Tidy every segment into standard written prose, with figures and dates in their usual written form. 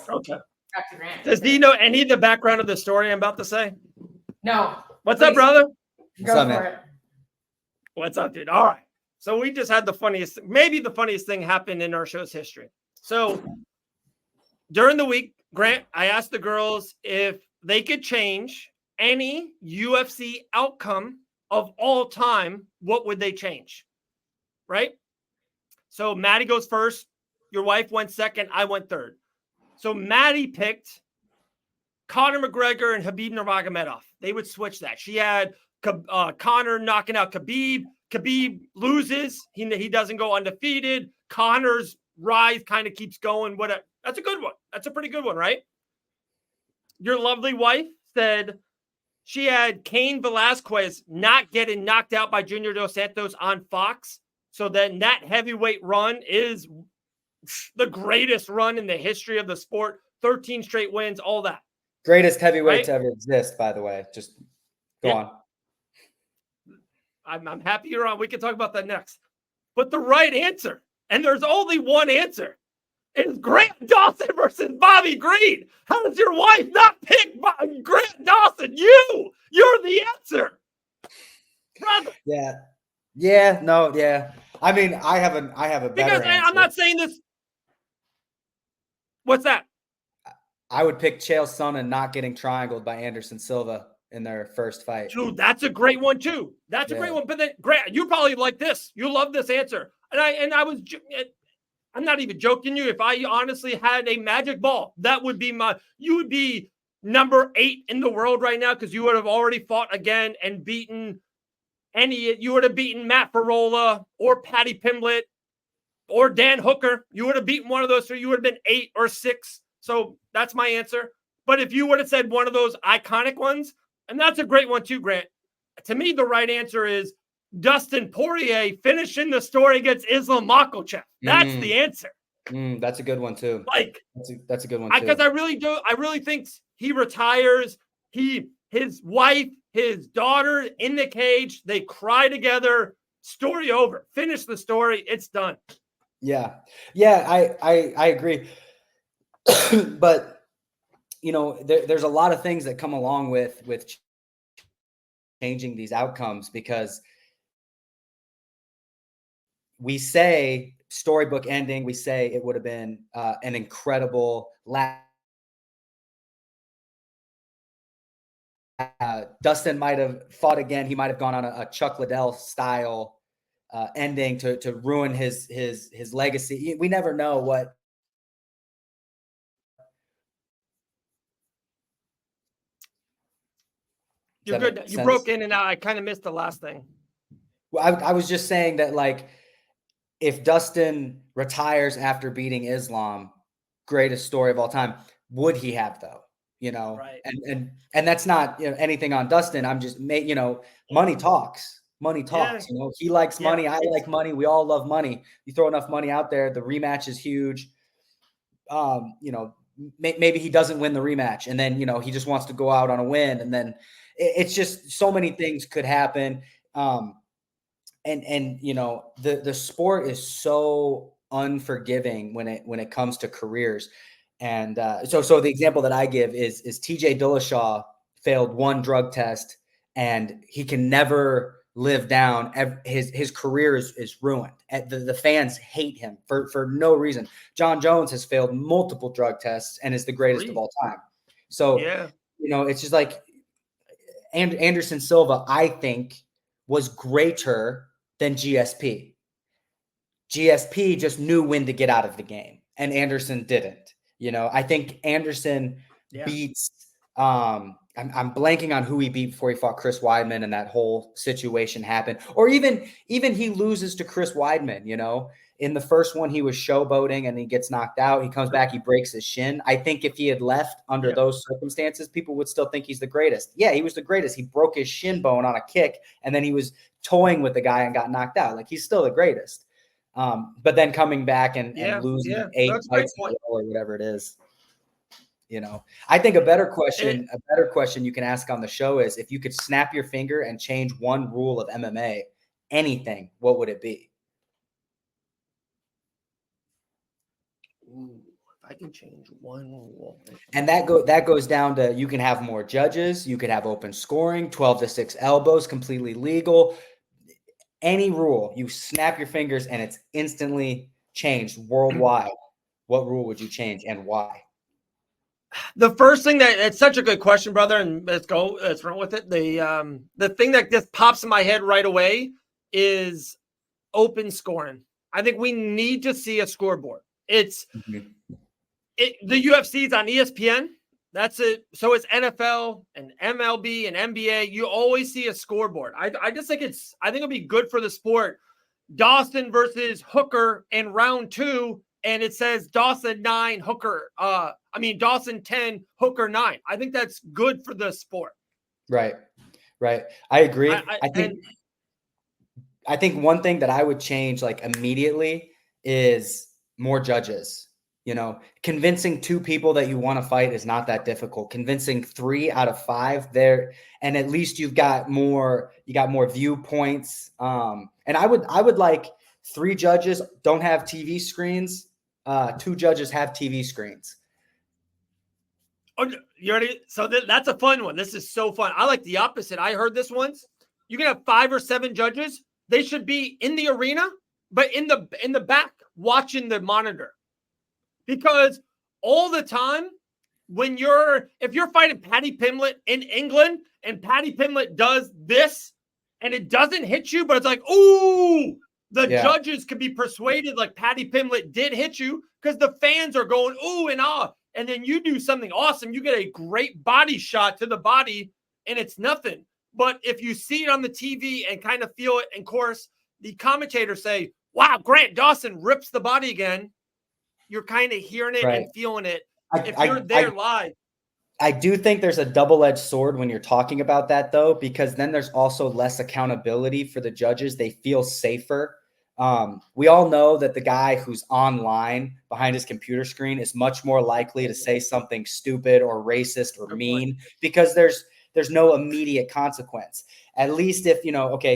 Okay. Dr. Grant. Does he know any of the background of the story I'm about to say? No. What's up, brother? Go for it. What's up, dude? All right. So we just had maybe the funniest thing happen in our show's history. So during the week, Grant, I asked the girls if they could change any UFC outcome of all time, what would they change? Right? So Maddie goes first. Your wife went second. I went third. So Maddie picked Conor McGregor and Khabib Nurmagomedov. They would switch that. She had Conor knocking out Khabib. Khabib loses. He doesn't go undefeated. Conor's rise kind of keeps going. That's a good one. That's a pretty good one, right? Your lovely wife said she had Cain Velasquez not getting knocked out by Junior Dos Santos on Fox. So then that heavyweight run is the greatest run in the history of the sport. 13 straight wins, all that. Greatest heavyweight to ever exist, by the way. Just go on. I'm happy you're on. We can talk about that next. But the right answer, and there's only one answer, is Grant Dawson versus Bobby Green. How does your wife not pick Grant Dawson? You're the answer. Brother. Yeah. I mean, I have a better because answer. I'm not saying this. What's that? I would pick Chael Sonnen not getting triangled by Anderson Silva in their first fight. Dude, that's a great one too. That's a great one. But then, Grant, you probably like this. You love this answer. I'm not even joking you. If I honestly had a magic ball, that would be you would be number 8 in the world right now because you would have already fought again and beaten you would have beaten Matt Barola or Patty Pimblett or Dan Hooker. You would have beaten one of those three. You would have been 8 or 6. So that's my answer. But if you would have said one of those iconic ones, and that's a great one too, Grant. To me, the right answer is Dustin Poirier finishing the story against Islam Makhachev. That's the answer. That's a good one too. Like that's a good one too. Because I really think he retires. His wife, his daughter in the cage. They cry together. Story over. Finish the story. It's done. Yeah. I agree. But there's a lot of things that come along with changing these outcomes because we say storybook ending. We say it would have been an incredible Dustin might have fought again. He might have gone on a Chuck Liddell style ending to ruin his legacy. We never know what. You're good. You broke in and out. I kind of missed the last thing. Well, I was just saying that, like, if Dustin retires after beating Islam, greatest story of all time, would he have though? Right. And that's not anything on Dustin. I'm just money talks. Money talks. Yeah. He likes money. I like money. We all love money. You throw enough money out there, the rematch is huge. Maybe he doesn't win the rematch, and then he just wants to go out on a win, and then it's just so many things could happen. The sport is so unforgiving when it comes to careers. And so the example that I give is TJ Dillashaw failed one drug test and he can never live down. His career is ruined. The fans hate him for no reason. John Jones has failed multiple drug tests and is the greatest of all time. So, it's just like Anderson Silva, I think, was greater than GSP. GSP just knew when to get out of the game, and Anderson didn't. I think Anderson beats I'm blanking on who he beat before he fought Chris Weidman and that whole situation happened. Or even he loses to Chris Weidman, in the first one he was showboating and he gets knocked out. He comes back, he breaks his shin. I think if he had left under those circumstances, people would still think he's the greatest. Yeah, he was the greatest. He broke his shin bone on a kick and then he was toying with the guy and got knocked out. Like, he's still the greatest. But then coming back and losing 8 fights or whatever it is. I think a better question you can ask on the show is, if you could snap your finger and change one rule of MMA, anything, what would it be? Ooh, if I can change one rule. And that goes down to, you can have more judges, you could have open scoring, 12-6 elbows, completely legal. Any rule, you snap your fingers and it's instantly changed worldwide. What rule would you change and why? The first thing it's such a good question, brother, and let's run with it. The thing that just pops in my head right away is open scoring. I think we need to see a scoreboard. The UFC is on ESPN. That's it. So it's NFL and MLB and NBA. You always see a scoreboard. I just think it'll be good for the sport. Dawson versus Hooker in round 2, and it says Dawson 9, Hooker. Dawson 10, Hooker 9. I think that's good for the sport. Right. I agree. I think one thing that I would change like immediately is more judges. You know, convincing 2 people that you want to fight is not that difficult. Convincing 3 out of 5 there, and at least you got more viewpoints. And I would like 3 judges don't have TV screens. 2 judges have TV screens. Oh, you already? So that's a fun one. This is so fun. I like the opposite. I heard this once. You can have 5 or 7 judges. They should be in the arena, but in the back watching the monitor. Because all the time, if you're fighting Paddy Pimblett in England and Paddy Pimblett does this and it doesn't hit you, but it's like, ooh, judges could be persuaded like Paddy Pimblett did hit you because the fans are going, ooh and ah. And then you do something awesome. You get a great body shot to the body and it's nothing. But if you see it on the TV and kind of feel it, and of course, the commentators say, wow, Grant Dawson rips the body again. You're kind of hearing it and feeling it. If you're there live. I do think there's a double-edged sword when you're talking about that, though, because then there's also less accountability for the judges. They feel safer. We all know that the guy who's online behind his computer screen is much more likely to say something stupid or racist or mean because there's no immediate consequence. At least if,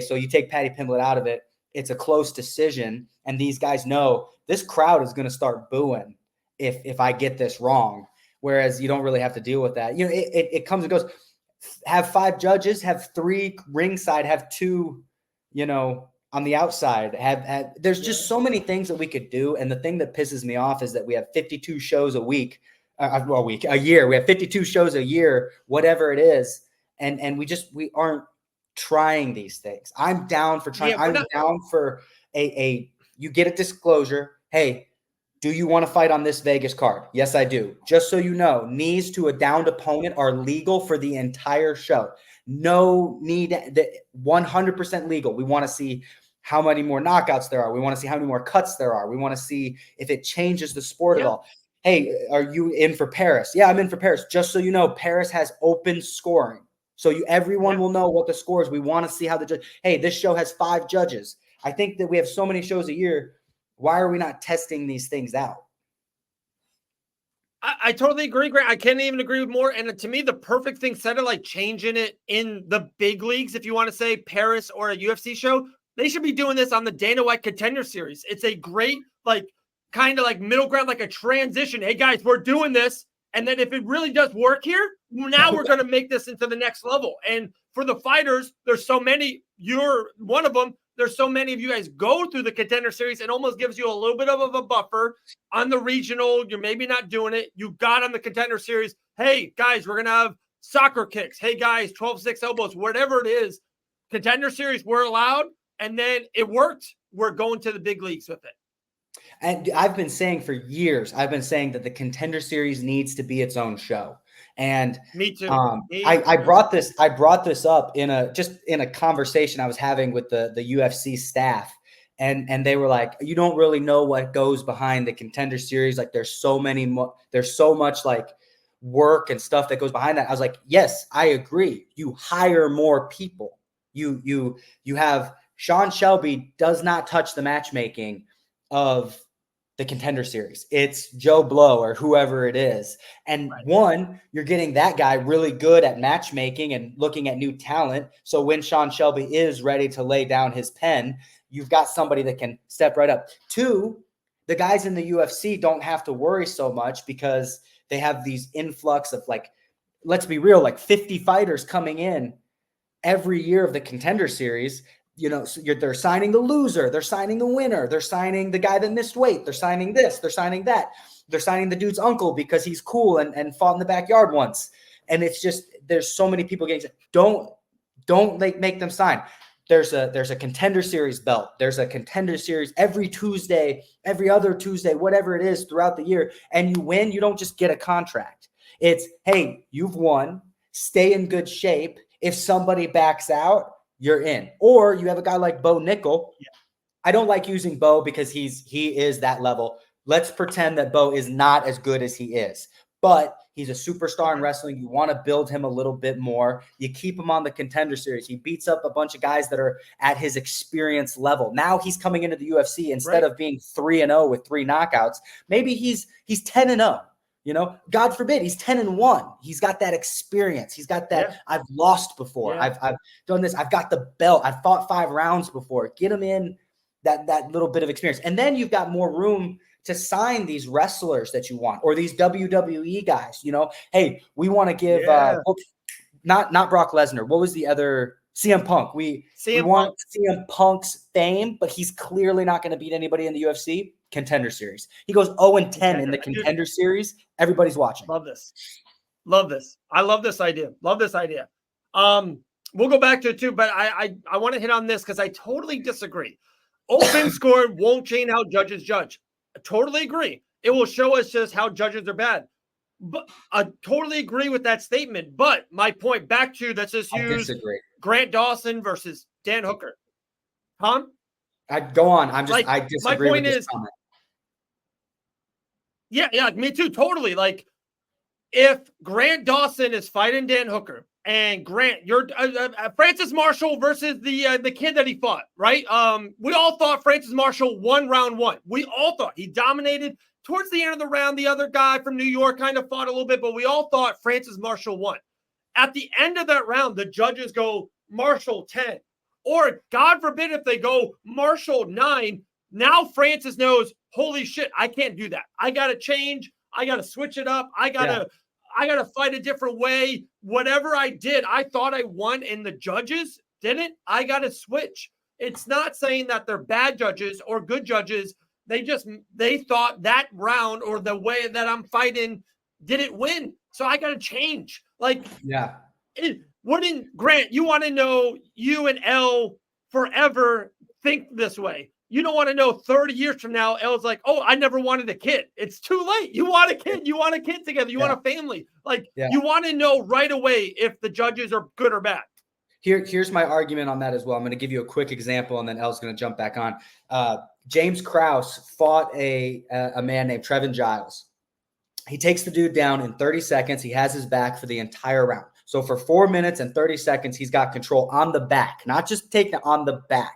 so you take Paddy Pimblett out of it, it's a close decision, and these guys know this crowd is going to start booing if I get this wrong, whereas you don't really have to deal with that. It comes and goes. Have 5 judges, have 3 ringside, have 2, on the outside. There's just so many things that we could do, and the thing that pisses me off is that we have 52 shows a year. We have 52 shows a year, whatever it is, and we aren't trying these things. I'm down for trying. I'm down for you get a disclosure. Hey, do you want to fight on this Vegas card? Yes, I do. Just so you know, knees to a downed opponent are legal for the entire show. No need, 100% legal. We want to see how many more knockouts there are. We want to see how many more cuts there are. We want to see if it changes the sport at all. Hey, are you in for Paris? Yeah, I'm in for Paris. Just so you know, Paris has open scoring. So everyone will know what the score is. We want to see how the judge. Hey, this show has 5 judges. I think that we have so many shows a year. Why are we not testing these things out? I totally agree, Grant. I can't even agree with more. And to me, the perfect thing, instead of like changing it in the big leagues, if you want to say Paris or a UFC show, they should be doing this on the Dana White Contender Series. It's a great, kind of like middle ground, like a transition. Hey, guys, we're doing this. And then if it really does work here, now we're going to make this into the next level. And for the fighters, there's so many. You're one of them. There's so many of you guys go through the Contender Series. It almost gives you a little bit of a buffer on the regional. You're maybe not doing it. You got on the Contender Series. Hey, guys, we're going to have soccer kicks. Hey, guys, 12-6 elbows, whatever it is. Contender Series, we're allowed. And then it worked. We're going to the big leagues with it. And I've been saying for years, that the Contender Series needs to be its own show. And me too. I brought this up in a conversation I was having with the UFC staff, and they were like, you don't really know what goes behind the Contender Series. Like there's so much like work and stuff that goes behind that. I was like, yes, I agree. You hire more people. You have Sean Shelby does not touch the matchmaking of the Contender Series. It's Joe Blow or whoever it is. And you're getting that guy really good at matchmaking and looking at new talent. So when Sean Shelby is ready to lay down his pen, you've got somebody that can step right up. 2, the guys in the UFC don't have to worry so much because they have these influx of, like, let's be real, like 50 fighters coming in every year of the Contender Series. So they're signing the loser, they're signing the winner, they're signing the guy that missed weight, they're signing this, they're signing that, they're signing the dude's uncle because he's cool and fought in the backyard once. And it's just, there's so many people getting, don't make them sign. There's a Contender Series belt. There's a Contender Series every Tuesday, every other Tuesday, whatever it is throughout the year. And you win, you don't just get a contract. It's, hey, you've won, stay in good shape. If somebody backs out, you're in. Or you have a guy like Bo Nickel. Yeah. I don't like using Bo because he is that level. Let's pretend that Bo is not as good as he is. But he's a superstar in wrestling. You want to build him a little bit more. You keep him on the Contender Series. He beats up a bunch of guys that are at his experience level. Now he's coming into the UFC instead of being 3-0 with 3 knockouts. Maybe he's 10-0. God forbid he's 10-1. He's got that experience. He's got that. Yeah. I've lost before. Yeah. I've done this. I've got the belt. I've fought 5 rounds before. Get him in that little bit of experience, and then you've got more room to sign these wrestlers that you want, or these WWE guys. Hey, we want to give not Brock Lesnar. What was the other? CM Punk. We want CM Punk's fame, but he's clearly not going to beat anybody in the UFC. Contender Series. He goes 0-10 in the Contender Series. Everybody's watching. Love this. I love this idea. We'll go back to it too, but I want to hit on this because I totally disagree. Open score won't change how judges judge. I totally agree. It will show us just how judges are bad. But I totally agree with that statement. But my point back to, let's just use Grant Dawson versus Dan Hooker. I go on. I disagree. My point with this is, comment. Yeah, me too. Totally. Like, if Grant Dawson is fighting Dan Hooker, and Grant, you're Francis Marshall versus the kid that he fought, right? We all thought Francis Marshall won round 1. We all thought he dominated. Towards the end of the round, the other guy from New York kind of fought a little bit, but we all thought Francis Marshall won. At the end of that round, the judges go Marshall 10. Or, God forbid, if they go Marshall 9, now Francis knows, holy shit, I can't do that. I got to change. I got to switch it up. I got to fight a different way. Whatever I did, I thought I won, and the judges didn't. I got to switch. It's not saying that they're bad judges or good judges. They thought that round or the way that I'm fighting didn't win. So I got to change. Like, yeah. Grant, you want to know you and L forever think this way. You don't want to know 30 years from now, L's like, oh, I never wanted a kid. It's too late. You want a kid. You want a kid together. You want a family. Like, you want to know right away if the judges are good or bad. Here's my argument on that as well. I'm going to give you a quick example, and then L's going to jump back on. James Krause fought a man named Trevin Giles. He takes the dude down in 30 seconds. He has his back for the entire round. So for 4 minutes and 30 seconds, he's got control on the back, not just taking it on the back,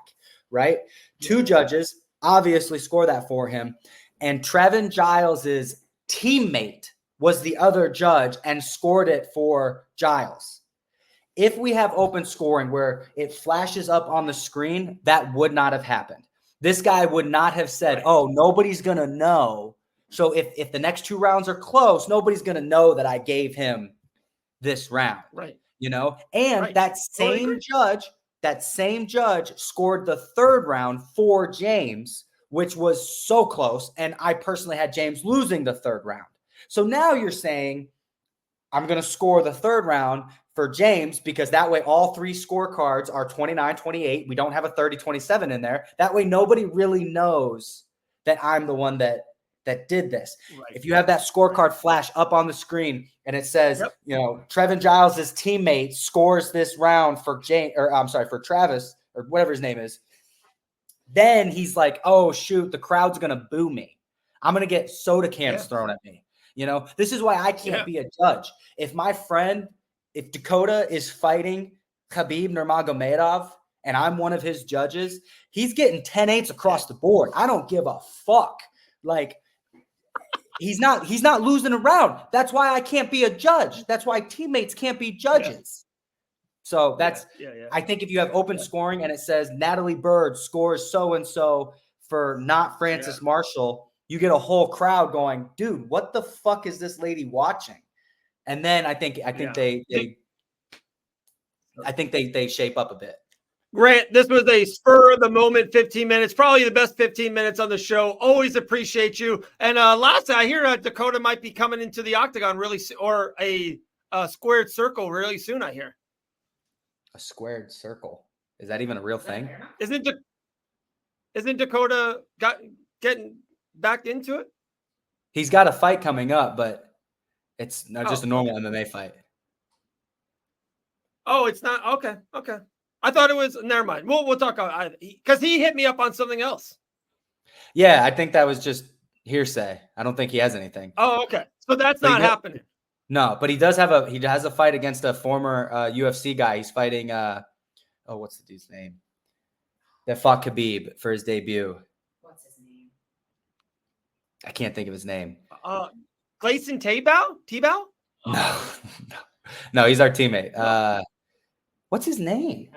right? 2 judges obviously score that for him. And Trevin Giles' teammate was the other judge and scored it for Giles. If we have open scoring where it flashes up on the screen, that would not have happened. This guy would not have said, oh, nobody's going to know. So if the next 2 rounds are close, nobody's going to know that I gave him this round. Right. And that same judge scored the 3rd round for James, which was so close. And I personally had James losing the 3rd round. So now you're saying I'm going to score the 3rd round for James because that way all 3 scorecards are 29-28. We don't have a 30-27 in there. That way nobody really knows that I'm the one that did this. Right. If you have that scorecard flash up on the screen and it says, Trevin Giles' teammate scores this round for for Travis or whatever his name is, then he's like, oh shoot, the crowd's going to boo me. I'm going to get soda cans thrown at me. This is why I can't be a judge. If Dakota is fighting Khabib Nurmagomedov and I'm one of his judges, he's getting 10-8s across the board. I don't give a fuck. Like, he's not losing a round. That's why I can't be a judge. That's why teammates can't be judges. So that's I think if you have open scoring and it says Natalie Bird scores so-and-so for not Francis Marshall, you get a whole crowd going, dude, what the fuck is this lady watching? And then I think they shape up a bit. Grant, this was a spur of the moment 15 minutes, probably the best 15 minutes on the show. Always appreciate you. And lastly, I hear Dakota might be coming into the octagon really soon, or a squared circle really soon, I hear. A squared circle. Is that even a real thing? Isn't Dakota getting back into it? He's got a fight coming up, but it's not just a normal MMA fight. Oh, it's not? Okay. Okay. I thought it was. Never mind. We'll talk about it because he hit me up on something else. Yeah, I think that was just hearsay. I don't think he has anything. Oh, okay. So that's not happening. No, but he has a fight against a former UFC guy. He's fighting what's the dude's name? That fought Khabib for his debut. What's his name? I can't think of his name. Gleison Tebow? No, he's our teammate. What's his name?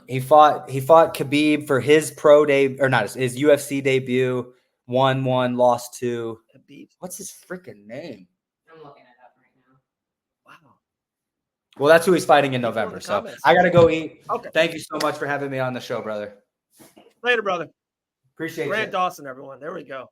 He fought Khabib for his pro day, or not his UFC debut. Won 1, lost 2. Khabib. What's his freaking name? I'm looking it up right now. Wow. Well, that's who he's fighting in November. So I gotta go eat. Okay. Thank you so much for having me on the show, brother. Later, brother. Appreciate it. Grant Dawson, everyone. There we go.